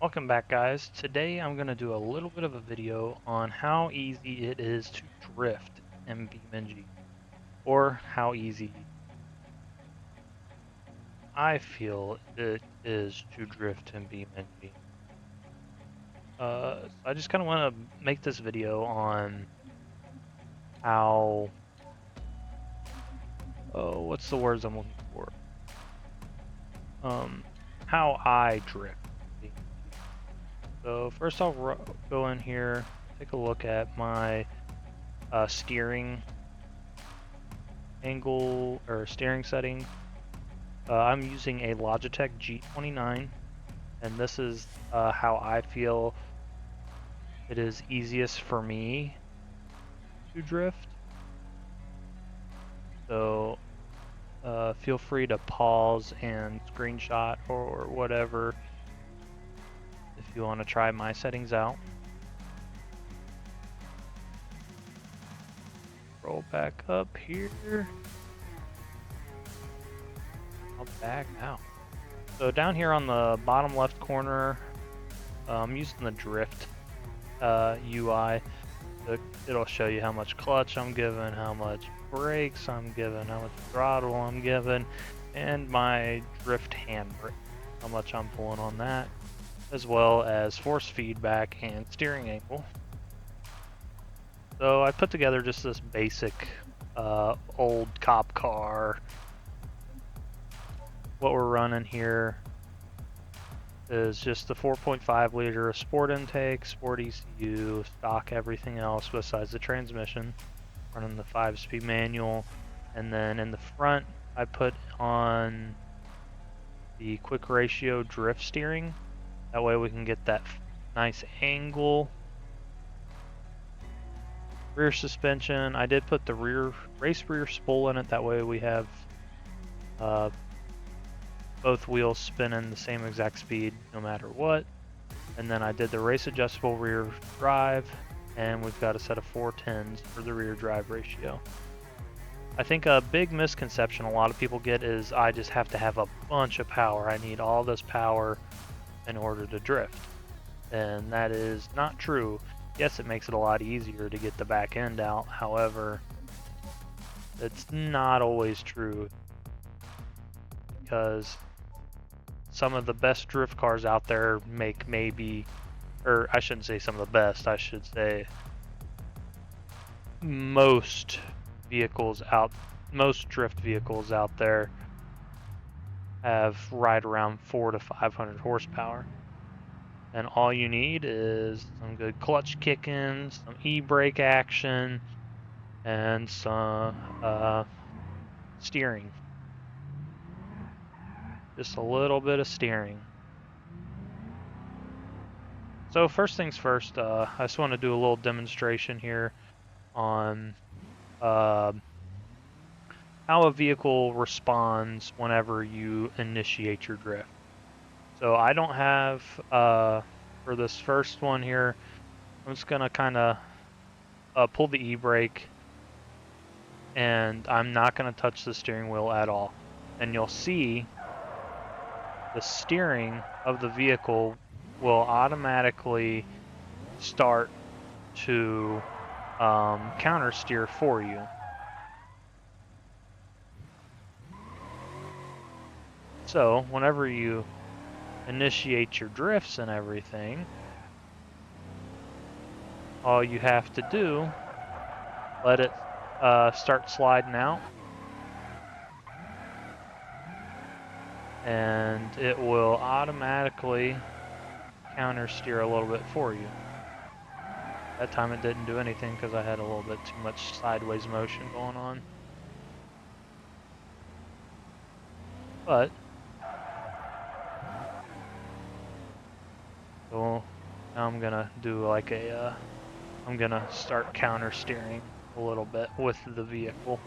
Welcome back, guys. Today I'm going to do a little bit of a video on how easy it is to drift in BeamNG, or how easy I feel it is to drift in BeamNG. So I just kind of want to make this video on how, what's the words I'm looking for? How I drift in BeamNG. So first I'll go in here, take a look at my steering angle or steering settings. I'm using a Logitech G29, and this is how I feel it is easiest for me to drift. So feel free to pause and screenshot or whatever if you want to try my settings out. Roll back up here. I'll back out. So down here on the bottom left corner, I'm using the drift UI. It'll show you how much clutch I'm giving, how much brakes I'm giving, how much throttle I'm giving, and my drift handbrake, how much I'm pulling on that, as well as force feedback and steering angle. So I put together just this basic old cop car. What we're running here is just the 4.5 liter sport intake, sport ECU, stock everything else besides the transmission, running the 5-speed manual, and then in the front I put on the quick ratio drift steering. That way we can get that nice angle. Rear suspension, I did put the race rear spool in it, that way we have both wheels spinning the same exact speed no matter what. And then I did the race adjustable rear drive, and we've got a set of 410s for the rear drive ratio. I think a big misconception a lot of people get is I just have to have a bunch of power. I need all this power in order to drift. And that is not true. Yes, it makes it a lot easier to get the back end out. However, it's not always true, because some of the best drift cars out there make maybe, or I shouldn't say some of the best, I should say most drift vehicles out there have right around 400 to 500 horsepower. And all you need is some good clutch kicking, some e-brake action, and some steering. Just a little bit of steering. So first things first, I just want to do a little demonstration here on how a vehicle responds whenever you initiate your drift. So I don't have, for this first one here, I'm just going to kind of pull the e-brake, and I'm not going to touch the steering wheel at all. And you'll see the steering of the vehicle will automatically start to counter steer for you. So whenever you initiate your drifts and everything, all you have to do, let it start sliding out, and it will automatically counter steer a little bit for you. That time it didn't do anything because I had a little bit too much sideways motion going on. But so now I'm gonna do like I'm gonna start counter steering a little bit with the vehicle.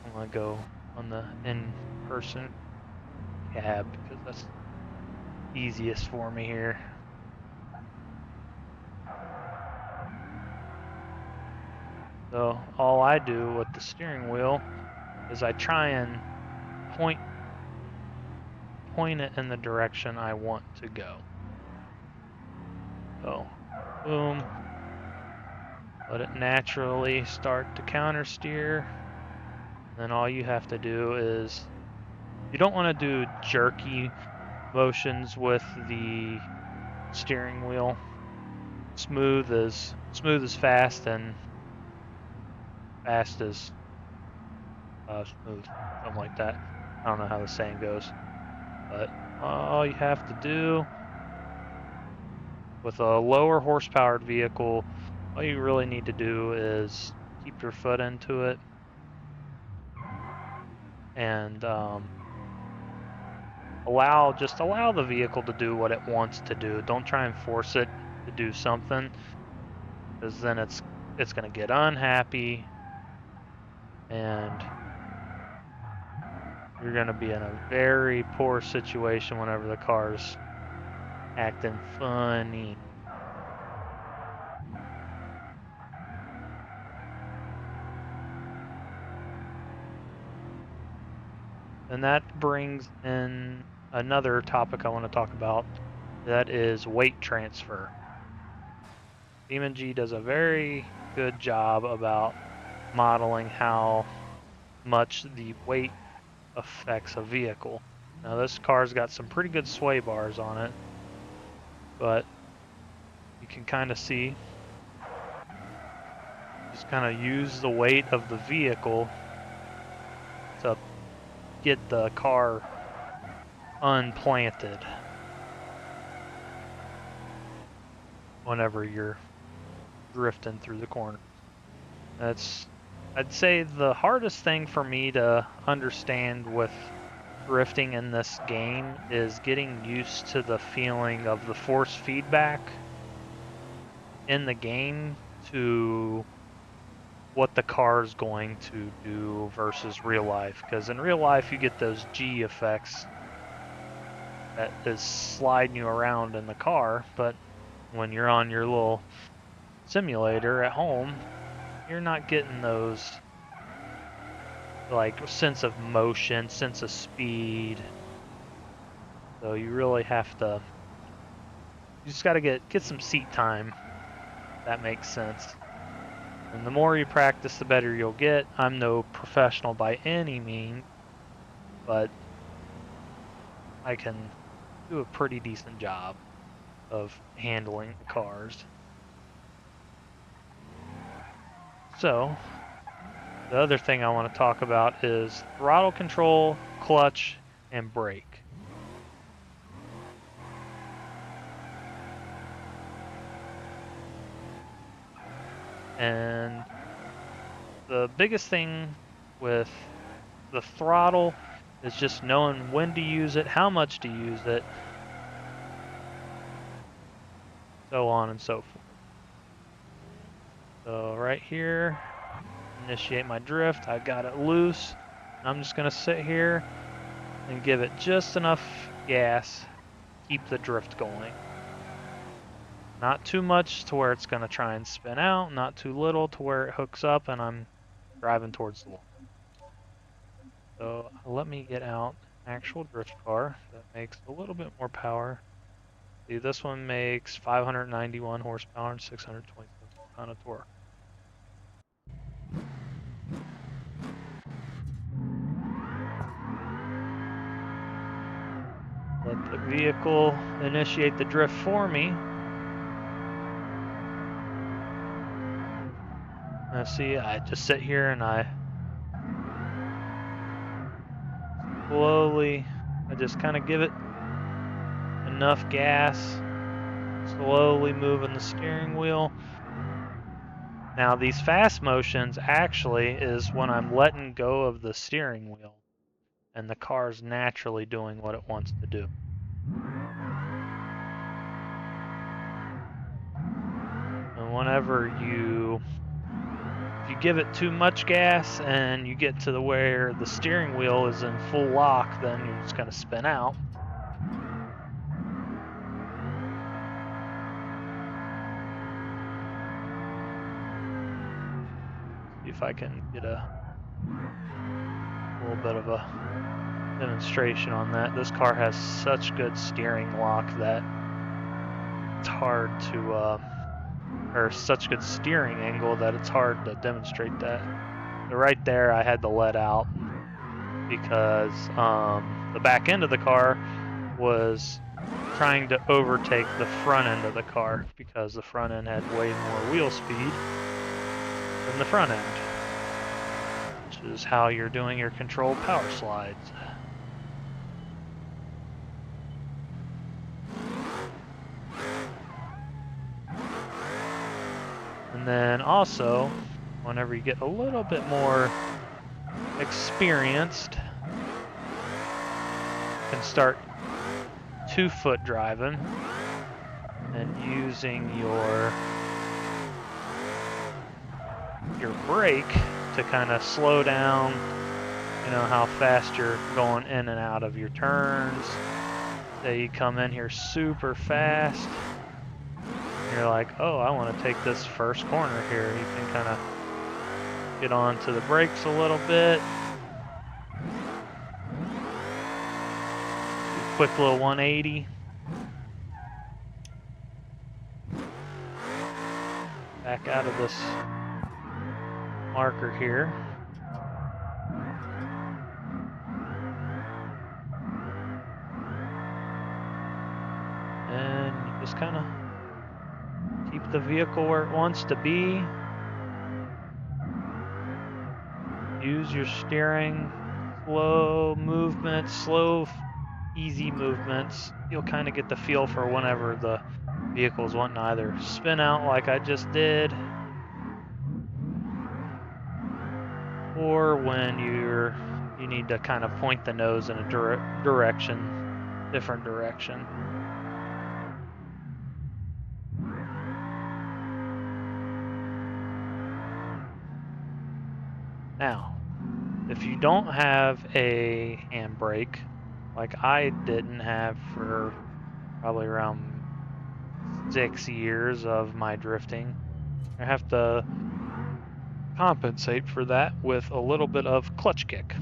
I'm gonna go on the in-person cab because that's easiest for me here. So all I do with the steering wheel is I try and point point it in the direction I want to go. So, boom. Let it naturally start to counter steer. Then all you have to do is, you don't want to do jerky motions with the steering wheel. Smooth is fast, and fast is smooth, something like that. I don't know how the saying goes, but all you have to do with a lower horsepowered vehicle, all you really need to do is keep your foot into it and allow the vehicle to do what it wants to do. Don't try and force it to do something, because then it's going to get unhappy and you're going to be in a very poor situation whenever the car's acting funny. And that brings in another topic I want to talk about, that is weight transfer. BeamNG does a very good job about modeling how much the weight affects a vehicle. Now this car's got some pretty good sway bars on it, but you can kind of see, just kind of use the weight of the vehicle to get the car unplanted whenever you're drifting through the corner. I'd say the hardest thing for me to understand with drifting in this game is getting used to the feeling of the force feedback in the game to what the car is going to do versus real life. Because in real life you get those G effects that is sliding you around in the car, but when you're on your little simulator at home, you're not getting those, like, sense of motion, sense of speed. So you really have to, you just got to get some seat time. That makes sense. And the more you practice, the better you'll get. I'm no professional by any means, but I can do a pretty decent job of handling the cars. So, the other thing I want to talk about is throttle control, clutch, and brake. And the biggest thing with the throttle is just knowing when to use it, how much to use it, so on and so forth. So right here, initiate my drift. I got it loose. I'm just going to sit here and give it just enough gas, keep the drift going. Not too much to where it's going to try and spin out, not too little to where it hooks up and I'm driving towards the wall. So let me get out an actual drift car that makes a little bit more power. See, this one makes 591 horsepower and 627 pound of torque. Let the vehicle initiate the drift for me. Now see, I just sit here and I slowly, I just kind of give it enough gas, slowly moving the steering wheel. Now these fast motions actually is when I'm letting go of the steering wheel and the car's naturally doing what it wants to do. And whenever if you give it too much gas and you get to the where the steering wheel is in full lock, then you're just going to spin out. See if I can get a little bit of a demonstration on that. This car has such good steering lock that it's hard to, or such good steering angle that it's hard to demonstrate that. So right there, I had to let out because the back end of the car was trying to overtake the front end of the car because the front end had way more wheel speed than the front end, which is how you're doing your controlled power slides. And then also, whenever you get a little bit more experienced, you can start 2-foot driving and using your brake to kind of slow down, you know, how fast you're going in and out of your turns. Say you come in here super fast, you're like, oh, I want to take this first corner here. You can kind of get onto the brakes a little bit. Quick little 180. Back out of this marker here. And you just kind of keep the vehicle where it wants to be. Use your steering, slow movements, slow, easy movements. You'll kind of get the feel for whenever the vehicle's wanting to either spin out like I just did, or when you need to kind of point the nose in a different direction. Now, if you don't have a handbrake, like I didn't have for probably around 6 years of my drifting, I have to compensate for that with a little bit of clutch kick.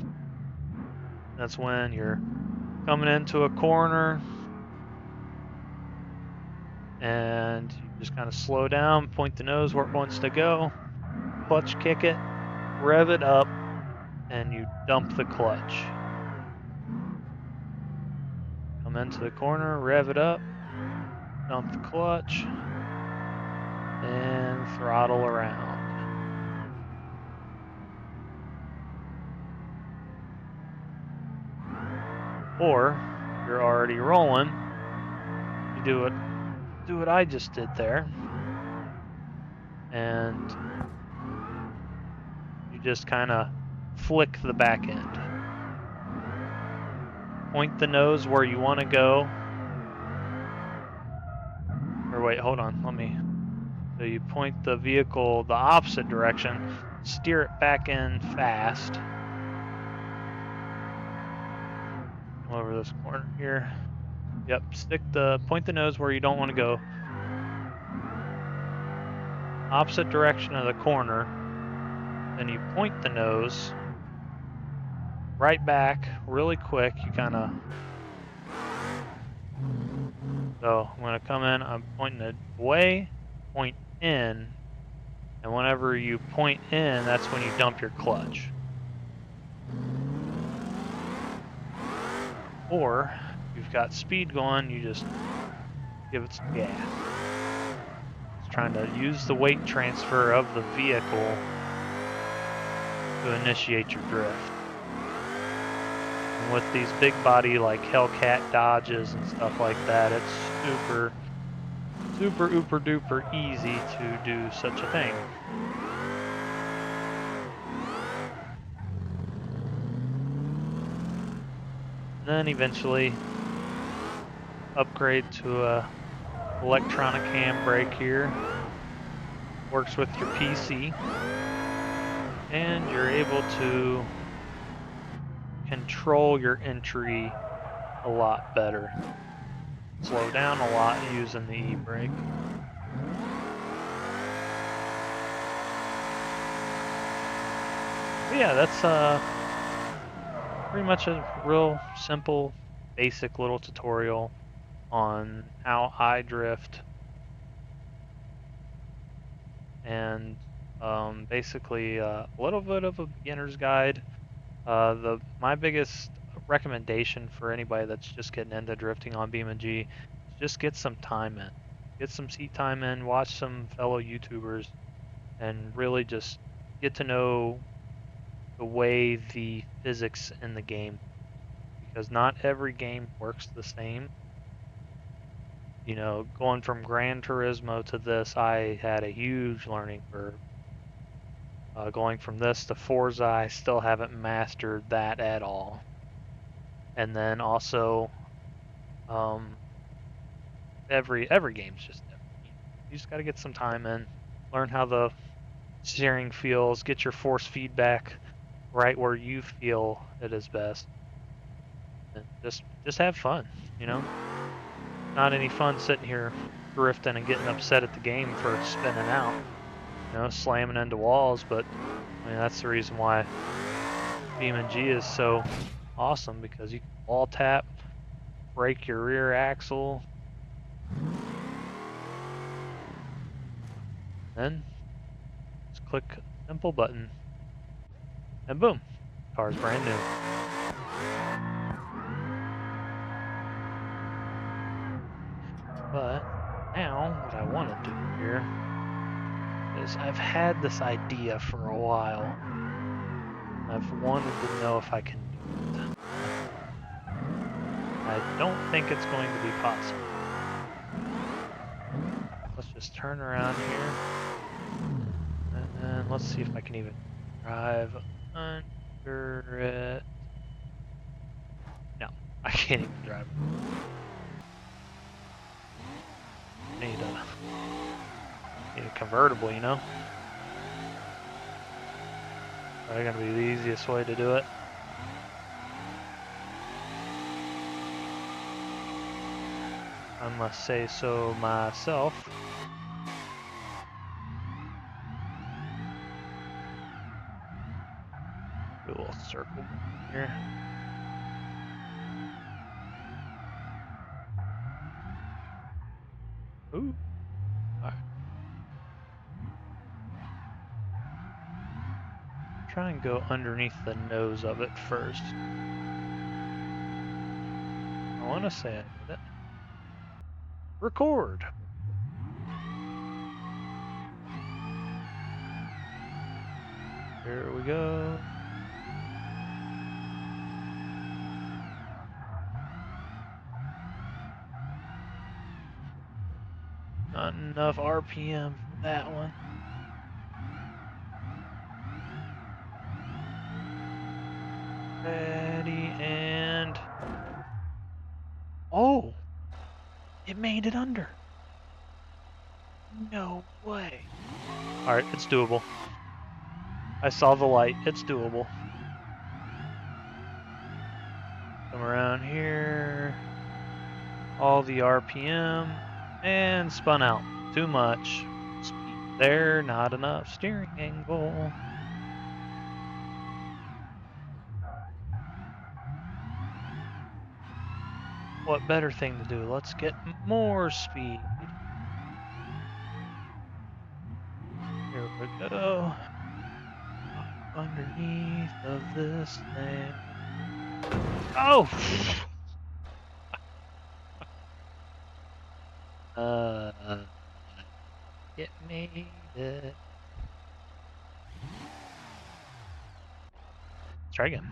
That's when you're coming into a corner and you just kind of slow down, point the nose where it wants to go, clutch kick it, rev it up, and you dump the clutch. Come into the corner, rev it up, dump the clutch, and throttle around. Or, if you're already rolling, you do what I just did there, and you just kind of flick the back end. Point the nose where you want to go. Or wait, hold on, so you point the vehicle the opposite direction, steer it back in fast. Come over this corner here. Yep, point the nose where you don't want to go. Opposite direction of the corner. Then you point the nose right back really quick. You kind of... So I'm going to come in, I'm pointing it away, point in, and whenever you point in, that's when you dump your clutch. Or, if you've got speed going, you just give it some gas. It's trying to use the weight transfer of the vehicle to initiate your drift. And with these big body like Hellcat Dodges and stuff like that, it's super ooper duper easy to do such a thing. And then eventually upgrade to a electronic handbrake here. Works with your PC, and you're able to control your entry a lot better. Slow down a lot using the e-brake. But yeah, pretty much a real simple, basic little tutorial on how I drift and basically a little bit of a beginner's guide. My biggest recommendation for anybody that's just getting into drifting on BeamNG is just get some time in. Get some seat time in, watch some fellow YouTubers, and really just get to know the way the physics in the game, because not every game works the same. You know, going from Gran Turismo to this, I had a huge learning curve. Going from this to Forza, I still haven't mastered that at all. And then also, um, every game's just different. You just got to get some time in, learn how the steering feels, get your force feedback right where you feel it is best, and just have fun. You know, not any fun sitting here drifting and getting upset at the game for spinning out. You know, slamming into walls. But I mean, that's the reason why BeamNG is so awesome, because you can wall tap, brake your rear axle, then just click a simple button, and boom, car's brand new. But now what I want to do here is I've had this idea for a while. I've wanted to know if I can do it. I don't think it's going to be possible. Let's just turn around here. And let's see if I can even drive under it. No, I can't even drive. Need a convertible, you know? Probably gonna be the easiest way to do it. I must say so myself. Do a little circle here. Ooh. Alright. Try and go underneath the nose of it first. I want to say I did it. Record. Here we go. Not enough RPM for that one. Ready, and... Oh! It made it under. No way. Alright, it's doable. I saw the light. It's doable. Come around here. All the RPM. And spun out. Too much. Speed there, not enough steering angle. What better thing to do? Let's get more speed. Here we go. Underneath of this thing. Oh! It made it. Let's try again.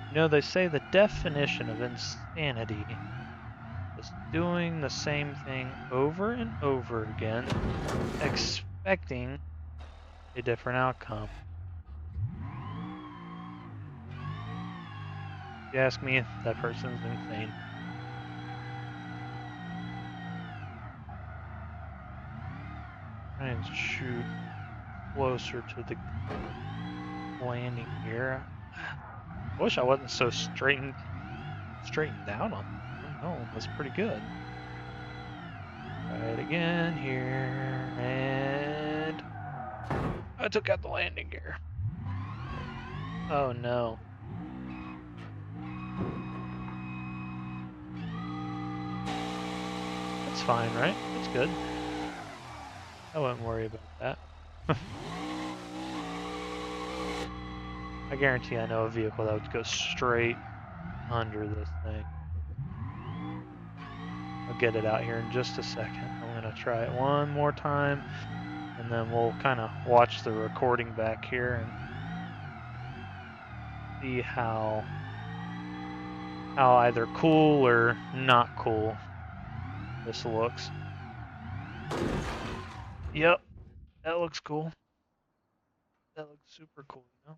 You know, they say the definition of insanity is doing the same thing over and over again, expecting a different outcome. If you ask me, that person's insane. Try and shoot closer to the landing here. I wish I wasn't so straightened down on that. Oh, that's pretty good. Try it again here, and I took out the landing gear. Oh no. That's fine, right? That's good. I wouldn't worry about that. I guarantee I know a vehicle that would go straight under this thing. I'll get it out here in just a second. I'm gonna try it one more time, and then we'll kind of watch the recording back here and see how either cool or not cool this looks. Yep, that looks cool. That looks super cool, you know?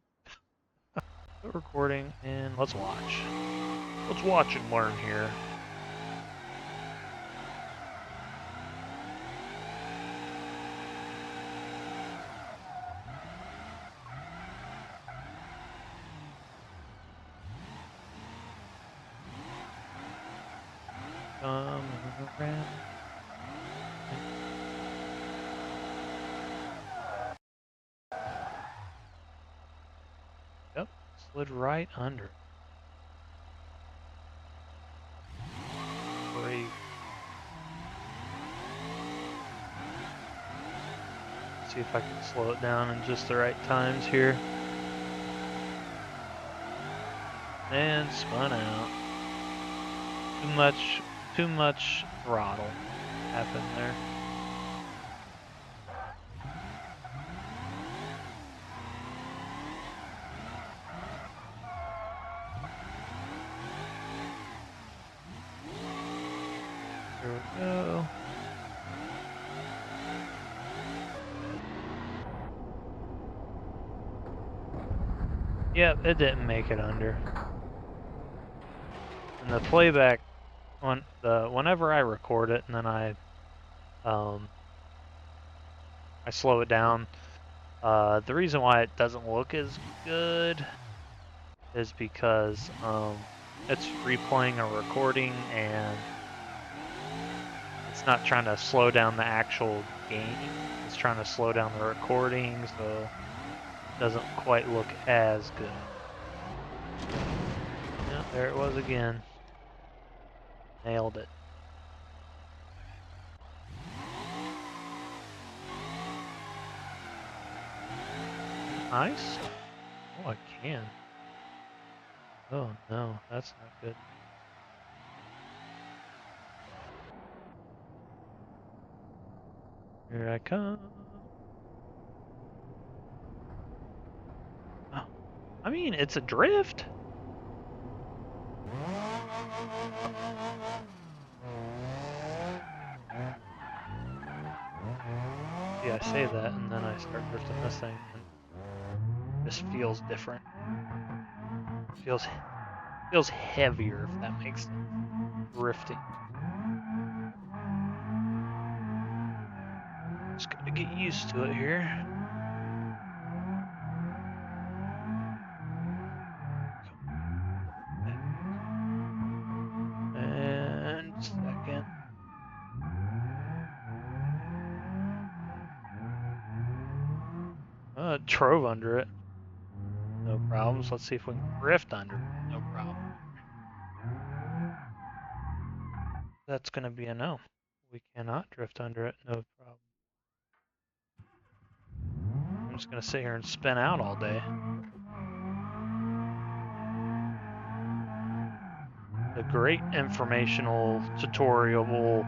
Quit recording and let's watch. Let's watch and learn here. Around. Yep, slid right under. Great. See if I can slow it down in just the right times here. And spun out. Too much throttle happened there. Here we go. Yep, it didn't make it under. And the playback whenever I record it and then I slow it down, the reason why it doesn't look as good is because it's replaying a recording and it's not trying to slow down the actual game. It's trying to slow down the recording, so it doesn't quite look as good. Yeah, there it was again. Nailed it. Nice. Oh, I can. Oh no, that's not good. Here I come. Oh, I mean, it's a drift. Yeah, I say that and then I start drifting this thing and this feels different. Feels heavier, if that makes sense. Drifting. Just gotta get used to it here. And second. Trove under it. No problems. Let's see if we can drift under it. No problem. That's gonna be a no. We cannot drift under it. No problem. I'm just gonna sit here and spin out all day. A great informational tutorial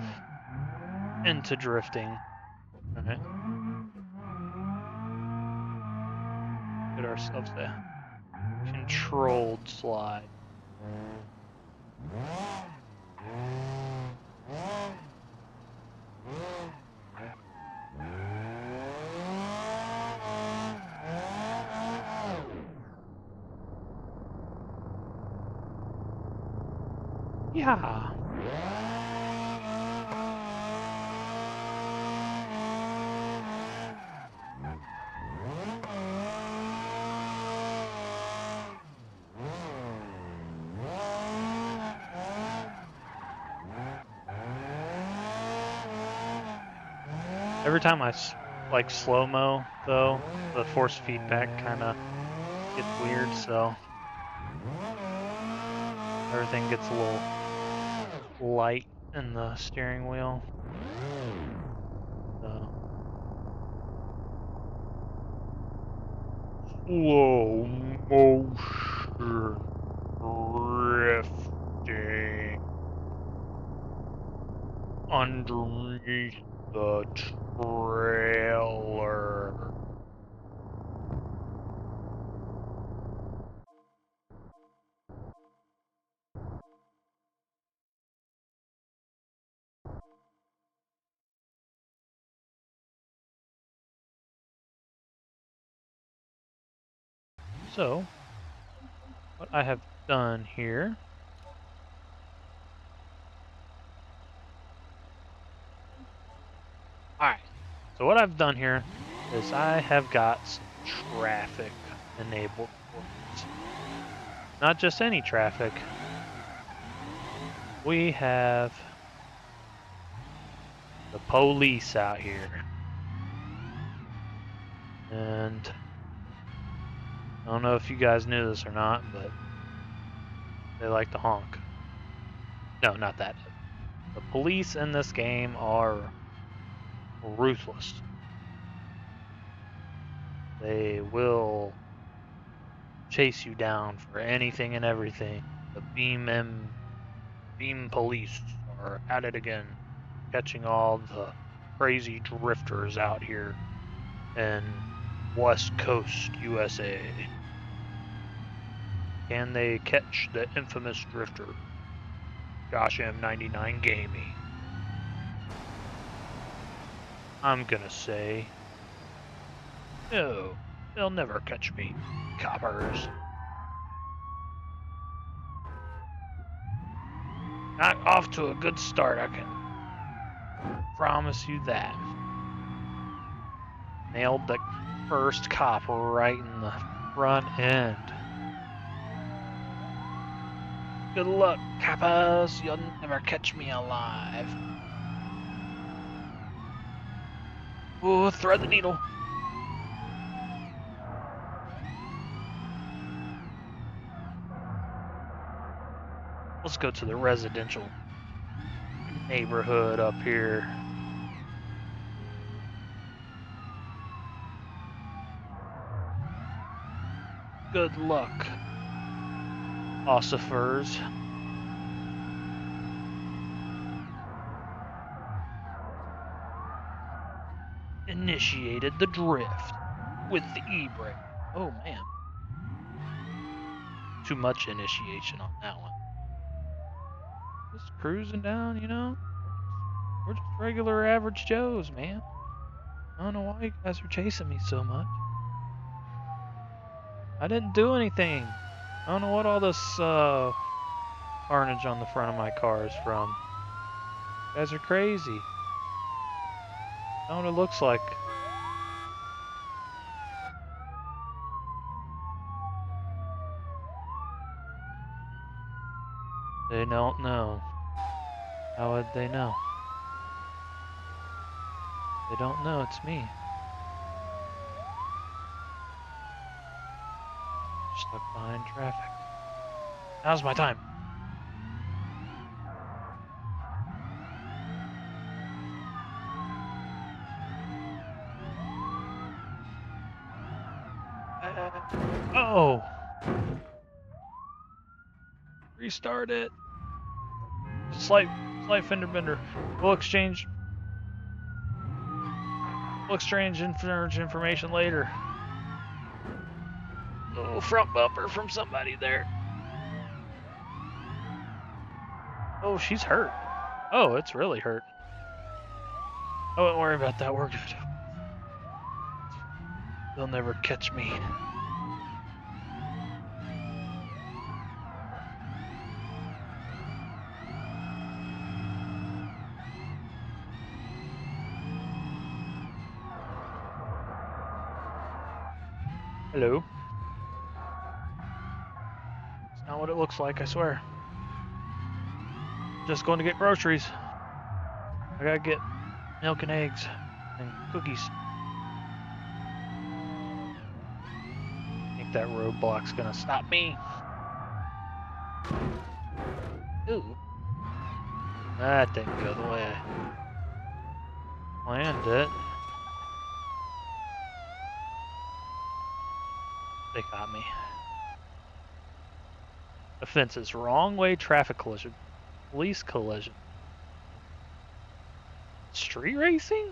into drifting. Alright. Get ourselves a controlled slide. Yeah. Every time I like slow-mo, though. The force feedback kind of gets weird, so everything gets a little light in the steering wheel. So slow motion drifting underneath the trailer. So, what I have done here. Alright, so what I've done here is I have got some traffic enabled for us. Not just any traffic. We have the police out here. And I don't know if you guys knew this or not, but they like to honk. No, not that. The police in this game are ruthless. They will chase you down for anything and everything. The Beam police are at it again, catching all the crazy drifters out here in West Coast, USA. Can they catch the infamous drifter, Josh M99 Gaming? I'm gonna say, no, they'll never catch me, coppers. Not off to a good start, I can promise you that. Nailed the first cop right in the front end. Good luck, coppers. You'll never catch me alive. Ooh, thread the needle. Let's go to the residential neighborhood up here. Good luck, ossifers. Initiated the drift with the e-brake. Oh man. Too much initiation on that one. Just cruising down, you know? We're just regular average Joes, man. I don't know why you guys are chasing me so much. I didn't do anything. I don't know what all this carnage on the front of my car is from. You guys are crazy. That's not what it looks like. They don't know. How would they know? They don't know it's me. Stuck behind traffic. Now's my time. Oh! Restart it. Slight fender bender. We'll exchange information later. Oh, front bumper from somebody there. Oh, she's hurt. Oh, it's really hurt. I wouldn't worry about that. We're good. They'll never catch me. Hello. It's not what it looks like, I swear. Just going to get groceries. I gotta get milk and eggs and cookies. that roadblock's gonna stop me. Ooh. That didn't go the way I planned it. They got me. Offenses, wrong way traffic collision. Police collision. Street racing?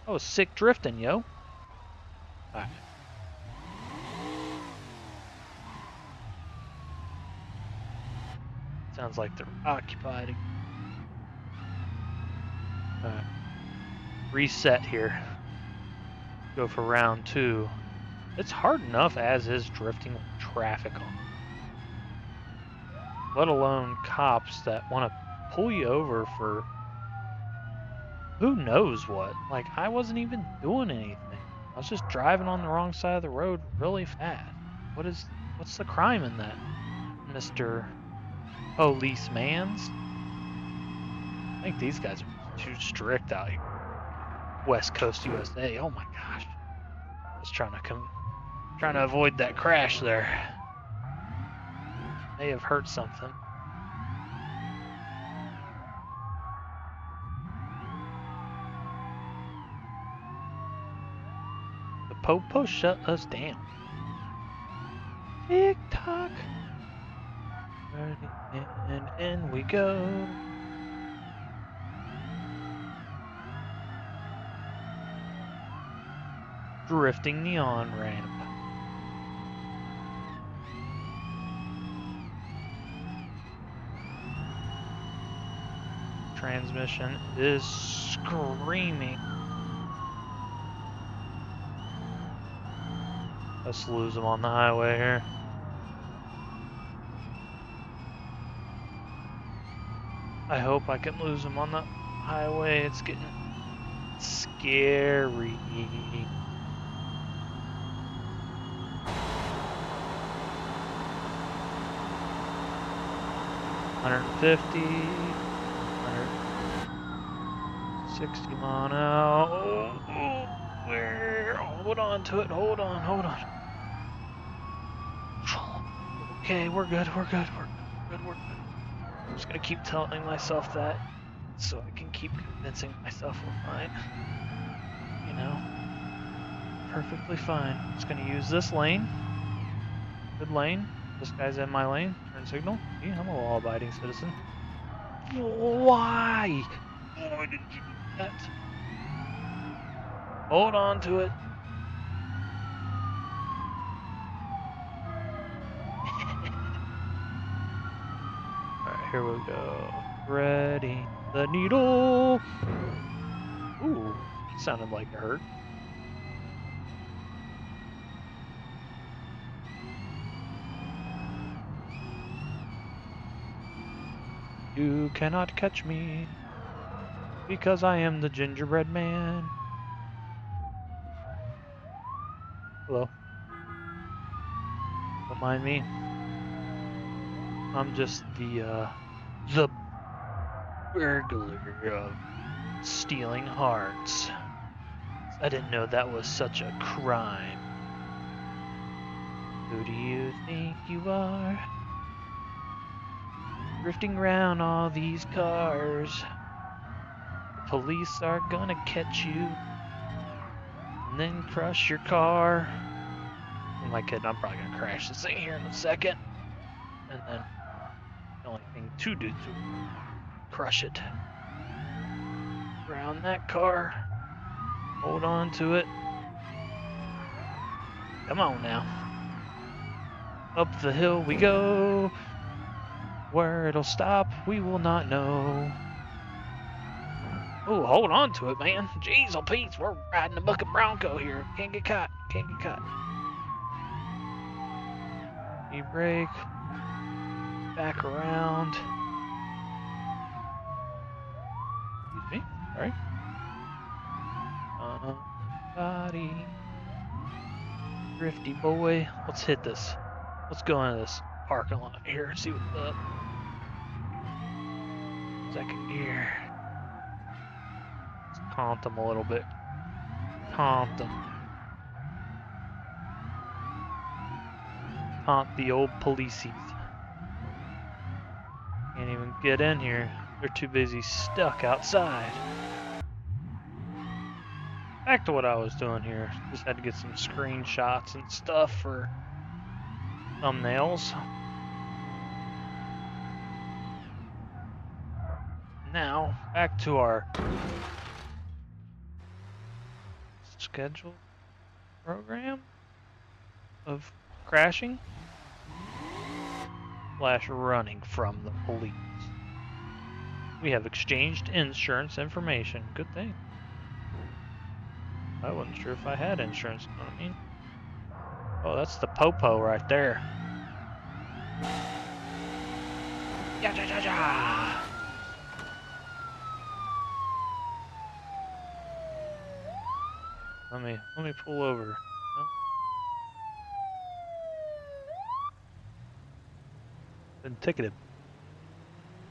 Oh, sick drifting, yo. Alright. Sounds like they're occupied. Alright. Reset here. Go for round 2. It's hard enough as is drifting with traffic on. Let alone cops that want to pull you over for who knows what. Like, I wasn't even doing anything. I was just driving on the wrong side of the road really fast. What's the crime in that, Mr. Policeman's? I think these guys are too strict out here. West Coast USA. Oh my gosh. I was trying to avoid that crash there. May have hurt something. The Popo shut us down. Tick tock. And in we go. Drifting the on-ramp. Transmission is screaming. Let's lose them on the highway here. I hope I can lose them on the highway. It's getting scary. 150, 160 mile an hour. Hold on to it. Hold on. Okay, we're good. I'm just gonna keep telling myself that so I can keep convincing myself we're fine. You know, perfectly fine. Just gonna use this lane. Good lane. This guy's in my lane. Turn signal. See, I'm a law-abiding citizen. Why? Why did you do that? Hold on to it. Alright, here we go. Ready. The needle. Ooh, that sounded like it hurt. You cannot catch me because I am the gingerbread man. Hello. Don't mind me. I'm just the burglar of stealing hearts. I didn't know that was such a crime. Who do you think you are? Drifting around all these cars. The police are gonna catch you and then crush your car. Who am I kidding? I'm probably gonna crash this thing here in a second. And then the only thing to do to crush it. Around that car. Hold on to it. Come on now. Up the hill we go. Where it'll stop, we will not know. Oh, hold on to it, man. Jeez, oh Pete, we're riding a bucket Bronco here. Can't get caught. E-brake. Back around. Excuse me. Alright. Body. Drifty boy. Let's hit this. Let's go into this parking lot here and see what's up. Second gear. Let's taunt them a little bit. Taunt them. taunt the old policies. Can't even get in here. They're too busy stuck outside. Back to what I was doing here. Just had to get some screenshots and stuff for thumbnails. Now, back to our scheduled program of crashing / running from the police. We have exchanged insurance information. Good thing. I wasn't sure if I had insurance, you know what I mean? Oh, that's the popo right there. Yeah, ja, ja, ja. Let me pull over. No? Been ticketed.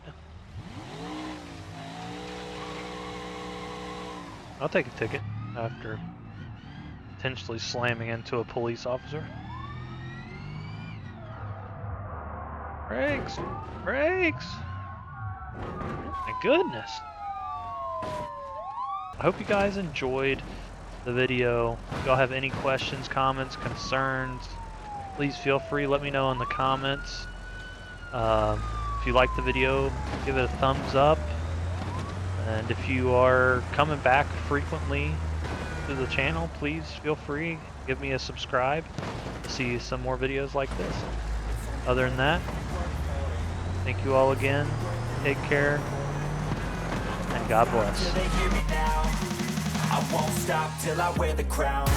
Yeah. I'll take a ticket after potentially slamming into a police officer. Brakes! Brakes! Oh my goodness! I hope you guys enjoyed the video. If y'all have any questions, comments, concerns, please feel free, let me know in the comments. If you like the video, give it a thumbs up. And if you are coming back frequently to the channel, please feel free, give me a subscribe to see some more videos like this. Other than that, thank you all again. Take care, and God bless. I won't stop till I wear the crown.